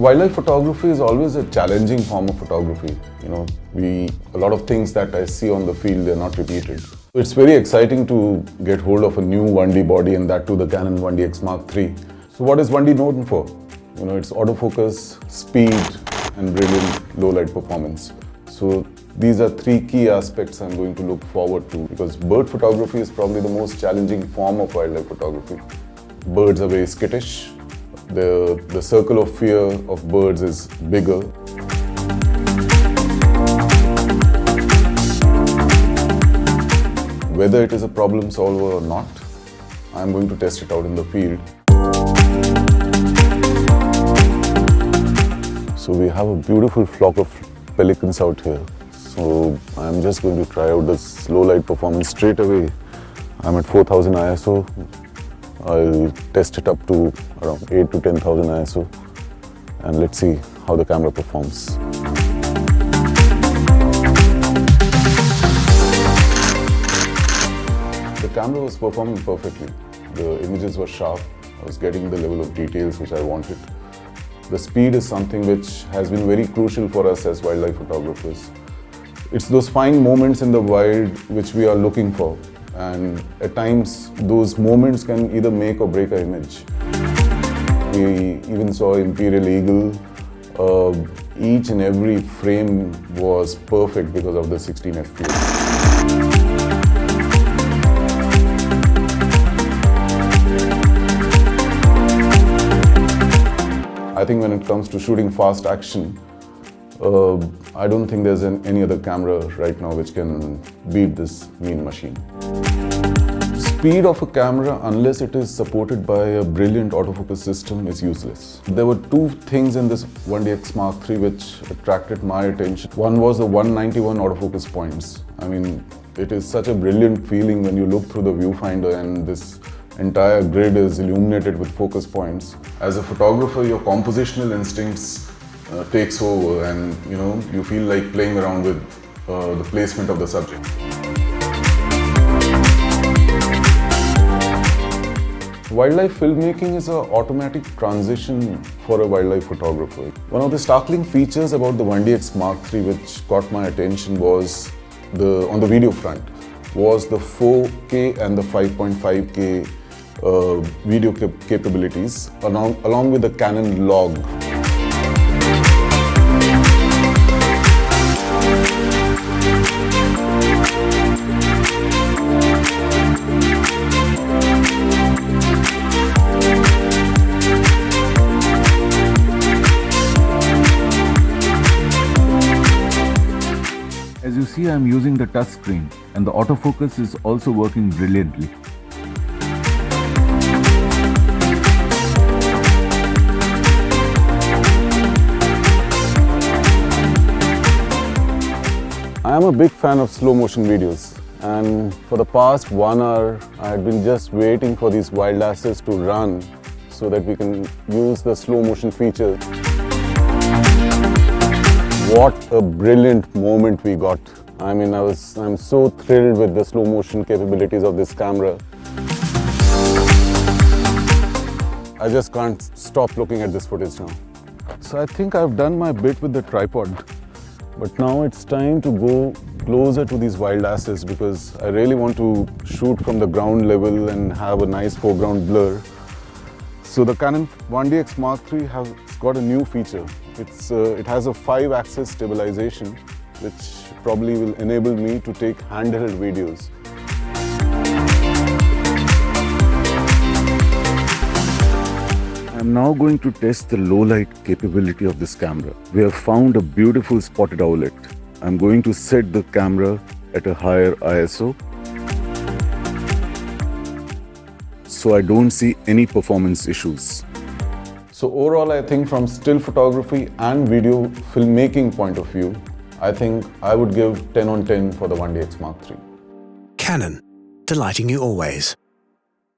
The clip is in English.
Wildlife photography is always a challenging form of photography. A lot of things that I see on the field, they're not repeated. It's very exciting to get hold of a new 1D body, and that too the Canon 1DX Mark III. So what is 1D known for? It's autofocus, speed, and brilliant low light performance. So these are three key aspects I'm going to look forward to, because bird photography is probably the most challenging form of wildlife photography. Birds are very skittish. The circle of fear of birds is bigger. Whether it is a problem solver or not, I'm going to test it out in the field. So we have a beautiful flock of pelicans out here. So I'm just going to try out this low light performance straight away. I'm at 4000 ISO. I'll test it up to around 8 to 10,000 ISO, and let's see how the camera performs. The camera was performing perfectly. The images were sharp. I was getting the level of details which I wanted. The speed is something which has been very crucial for us as wildlife photographers. It's those fine moments in the wild which we are looking for. And at times, those moments can either make or break an image. We even saw imperial eagle. Each and every frame was perfect because of the 16 FPS. I think when it comes to shooting fast action, I don't think there's any other camera right now which can beat this mean machine. Speed of a camera, unless it is supported by a brilliant autofocus system, is useless. There were two things in this 1DX Mark III which attracted my attention. One was the 191 autofocus points. I mean, it is such a brilliant feeling when you look through the viewfinder and this entire grid is illuminated with focus points. As a photographer, your compositional instincts takes over, and you feel like playing around with the placement of the subject. Wildlife filmmaking is an automatic transition for a wildlife photographer. One of the startling features about the 1DX Mark III which caught my attention was on the video front was the 4K and the 5.5K video capabilities along with the Canon log. As you see, I am using the touch screen, and the autofocus is also working brilliantly. I am a big fan of slow motion videos, and for the past 1 hour I had been just waiting for these wild asses to run so that we can use the slow motion feature. What a brilliant moment we got. I mean, I'm so thrilled with the slow motion capabilities of this camera. I just can't stop looking at this footage now. So I think I've done my bit with the tripod, but now it's time to go closer to these wild asses, because I really want to shoot from the ground level and have a nice foreground blur. So the Canon 1DX Mark III has got a new feature. It has a 5-axis stabilization, which probably will enable me to take handheld videos. I'm now going to test the low light capability of this camera. We have found a beautiful spotted owlet. I'm going to set the camera at a higher ISO so I don't see any performance issues. So overall, I think from still photography and video filmmaking point of view, I think I would give 10 on 10 for the 1DX Mark III. Canon, delighting you always.